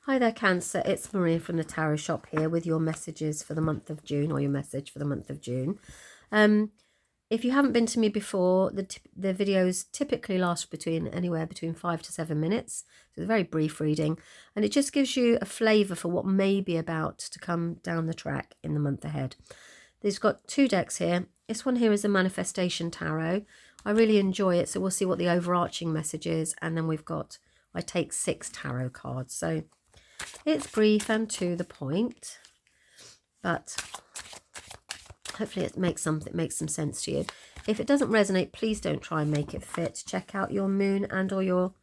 Hi there, Cancer. It's Maria from the Tarot Shop here with your messages for the month of June, or your message for the month of June. If you haven't been to me before, the videos typically last anywhere between 5 to 7 minutes. So it's a very brief reading, and it just gives you a flavour for what may be about to come down the track in the month ahead. There's got two decks here. This one here is a Manifestation Tarot. I really enjoy it, so we'll see what the overarching message is, and then I take 6 tarot cards. So it's brief and to the point, but hopefully it makes some sense to you. If it doesn't resonate, please don't try and make it fit. Check out your moon and or your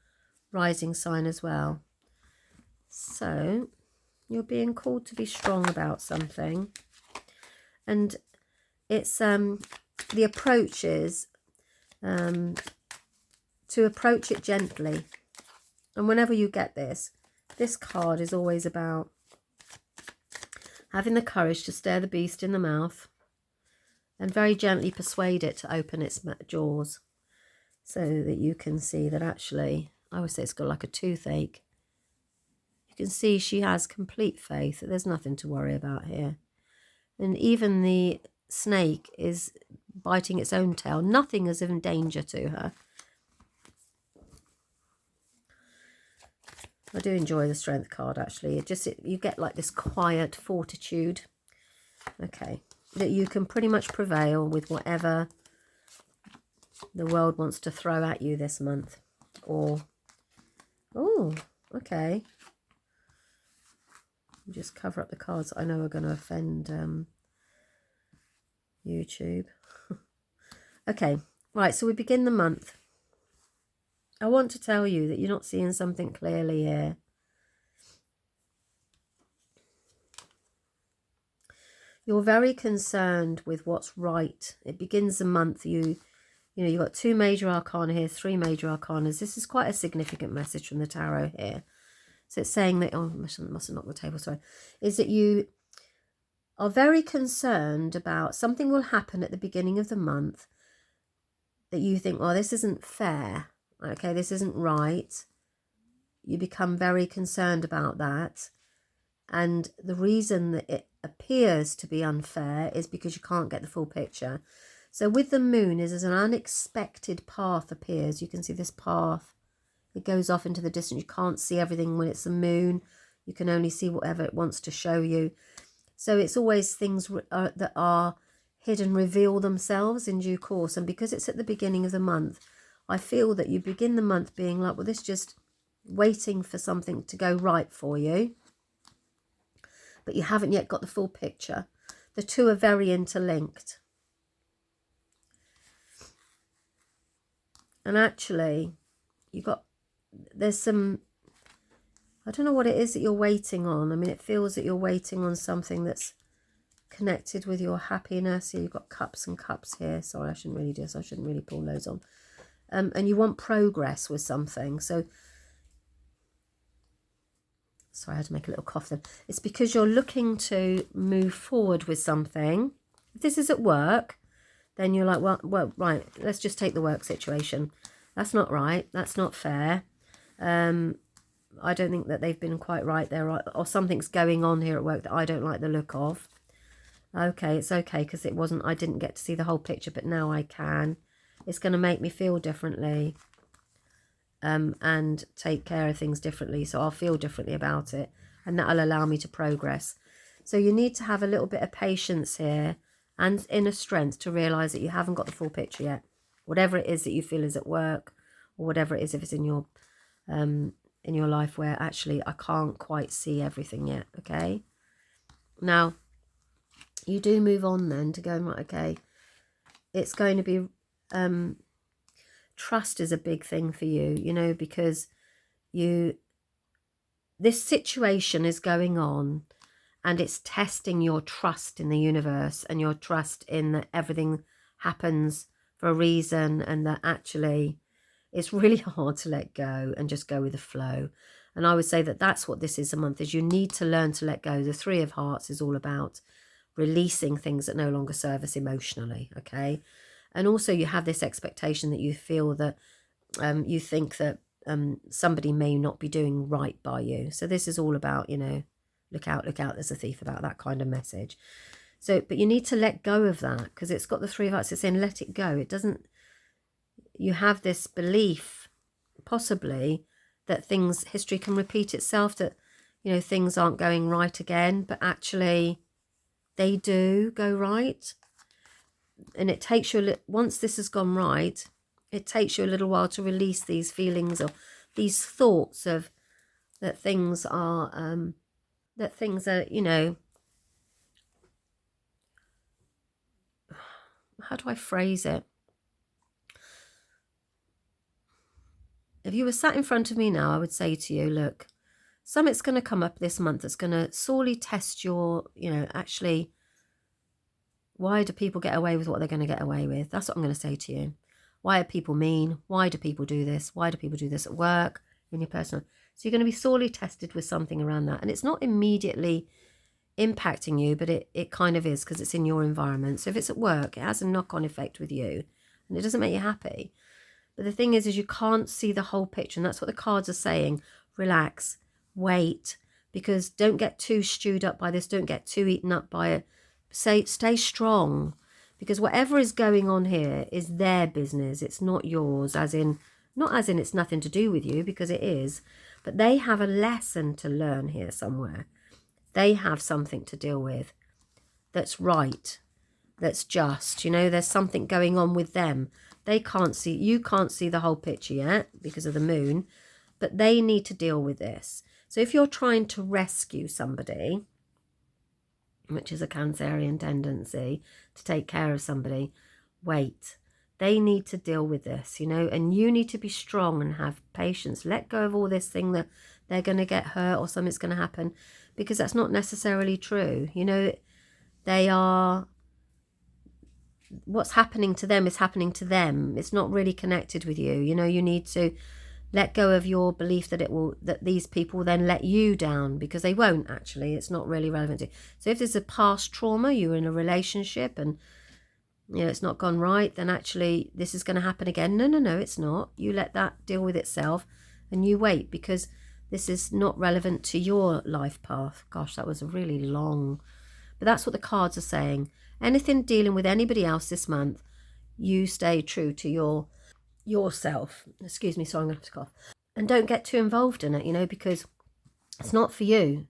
rising sign as well. So you're being called to be strong about something, and it's the approach is to approach it gently. And whenever you get this card is always about having the courage to stare the beast in the mouth and very gently persuade it to open its jaws so that you can see that actually, I always say it's got like a toothache. You can see she has complete faith that there's nothing to worry about here. And even the snake is biting its own tail. Nothing is in danger to her. I do enjoy the Strength card, actually. You get like this quiet fortitude. Okay. That you can pretty much prevail with whatever the world wants to throw at you this month. Or, oh, okay. Just cover up the cards I know are going to offend YouTube. Okay, right, so we begin the month. I want to tell you that you're not seeing something clearly here. You're very concerned with what's right. It begins the month. You've got 2 major arcana here, 3 major arcanas. This is quite a significant message from the tarot here. So it's saying that, oh, I must have knocked the table, sorry. Is that you are very concerned about something will happen at the beginning of the month that you think, well, this isn't fair. Okay, this isn't right. You become very concerned about that. And the reason that it appears to be unfair is because you can't get the full picture. So with the moon is as an unexpected path appears. You can see this path. It goes off into the distance. You can't see everything when it's the moon. You can only see whatever it wants to show you. So it's always things that are hidden reveal themselves in due course. And because it's at the beginning of the month, I feel that you begin the month being like, well, this is just waiting for something to go right for you. But you haven't yet got the full picture. The two are very interlinked. And actually, there's some, I don't know what it is that you're waiting on. I mean, it feels that you're waiting on something that's connected with your happiness. You've got cups and cups here. Sorry, I shouldn't really do this. I shouldn't really pull those on. And you want progress with something. So, sorry, I had to make a little cough then. It's because you're looking to move forward with something. If this is at work, then you're like, well, right, let's just take the work situation. That's not right. That's not fair. I don't think that they've been quite right there, or something's going on here at work that I don't like the look of. Okay, it's okay, because I didn't get to see the whole picture, but now I can. It's going to make me feel differently and take care of things differently. So I'll feel differently about it, and that'll allow me to progress. So you need to have a little bit of patience here and inner strength to realise that you haven't got the full picture yet. Whatever it is that you feel is at work, or whatever it is, if it's in your life where actually I can't quite see everything yet, okay? Now, you do move on then to go, right, okay, it's going to be, trust is a big thing for you, because this situation is going on and it's testing your trust in the universe and your trust in that everything happens for a reason, and that actually it's really hard to let go and just go with the flow. And I would say that that's what this is a month, is you need to learn to let go. The 3 of Hearts is all about releasing things that no longer serve us emotionally, okay? And also you have this expectation that you feel that you think that somebody may not be doing right by you. So this is all about, you know, look out, there's a thief, about that kind of message. So, but you need to let go of that, because it's got the Three of Hearts. It's saying let it go. It doesn't, you have this belief, possibly, that history can repeat itself, that, you know, things aren't going right again, but actually they do go right. And it takes you, once this has gone right, it takes you a little while to release these feelings or these thoughts of that things are, you know, how do I phrase it? If you were sat in front of me now, I would say to you, look, something's going to come up this month that's going to sorely test your, you know, actually, why do people get away with what they're going to get away with? That's what I'm going to say to you. Why are people mean? Why do people do this? Why do people do this at work, in your personal? So you're going to be sorely tested with something around that. And it's not immediately impacting you, but it kind of is, because it's in your environment. So if it's at work, it has a knock-on effect with you, and it doesn't make you happy. But the thing is you can't see the whole picture, and that's what the cards are saying. Relax, wait, because don't get too stewed up by this. Don't get too eaten up by it. Stay strong, because whatever is going on here is their business. It's not yours, not as in it's nothing to do with you, because it is. But they have a lesson to learn here somewhere. They have something to deal with that's right, that's just. You know, there's something going on with them. They can't see, you can't see the whole picture yet because of the moon, but they need to deal with this. So if you're trying to rescue somebody, which is a Cancerian tendency to take care of somebody, wait. They need to deal with this, you know, and you need to be strong and have patience. Let go of all this thing that they're going to get hurt or something's going to happen, because that's not necessarily true. You know, they are, what's happening to them is happening to them. It's not really connected with you. You know, you need to let go of your belief that that these people then let you down, because they won't actually. It's not really relevant to you. So if there's a past trauma, you're in a relationship and, you know, it's not gone right, then actually this is going to happen again. No, it's not. You let that deal with itself and you wait, because this is not relevant to your life path. Gosh, that was really long. But that's what the cards are saying. Anything dealing with anybody else this month, you stay true to yourself. Excuse me, sorry, I'm going to have to cough. And don't get too involved in it, you know, because it's not for you.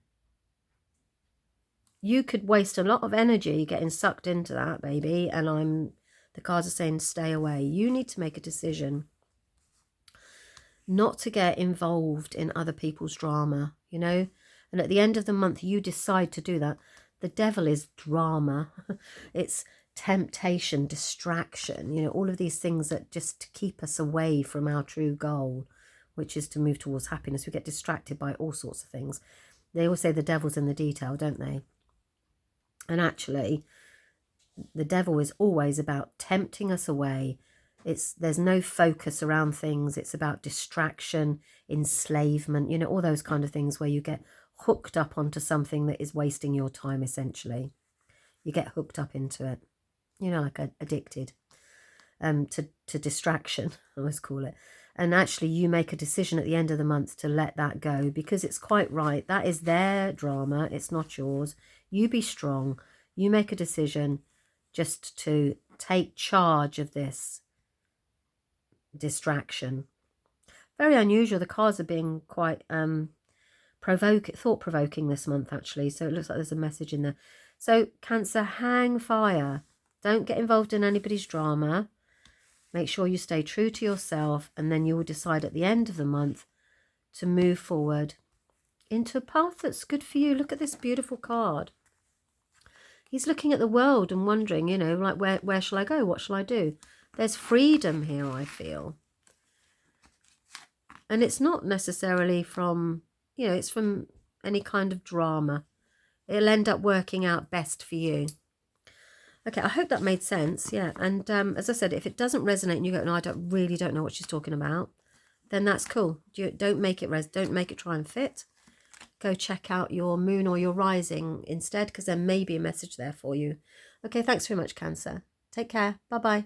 You could waste a lot of energy getting sucked into that, baby. And the cards are saying stay away. You need to make a decision not to get involved in other people's drama, you know. And at the end of the month, you decide to do that. The devil is drama. It's temptation, distraction, you know, all of these things that just keep us away from our true goal, which is to move towards happiness. We get distracted by all sorts of things. They always say the devil's in the detail, don't they? And actually, the devil is always about tempting us away. There's no focus around things. It's about distraction, enslavement, you know, all those kind of things where you get hooked up onto something that is wasting your time, essentially. You get hooked up into it, you know, like addicted to distraction, I always call it. And actually you make a decision at the end of the month to let that go, because it's quite right. That is their drama. It's not yours. You be strong. You make a decision just to take charge of this distraction. Very unusual. The cards are being quite thought-provoking this month, actually. So it looks like there's a message in there. So Cancer, hang fire. Don't get involved in anybody's drama. Make sure you stay true to yourself, and then you will decide at the end of the month to move forward into a path that's good for you. Look at this beautiful card. He's looking at the world and wondering, you know, like, where shall I go? What shall I do? There's freedom here, I feel. And it's not necessarily from, you know, it's from any kind of drama. It'll end up working out best for you. Okay, I hope that made sense. Yeah, and as I said, if it doesn't resonate and you go, no, I really don't know what she's talking about, then that's cool. Don't make it try and fit. Go check out your moon or your rising instead, because there may be a message there for you. Okay, thanks very much, Cancer. Take care. Bye-bye.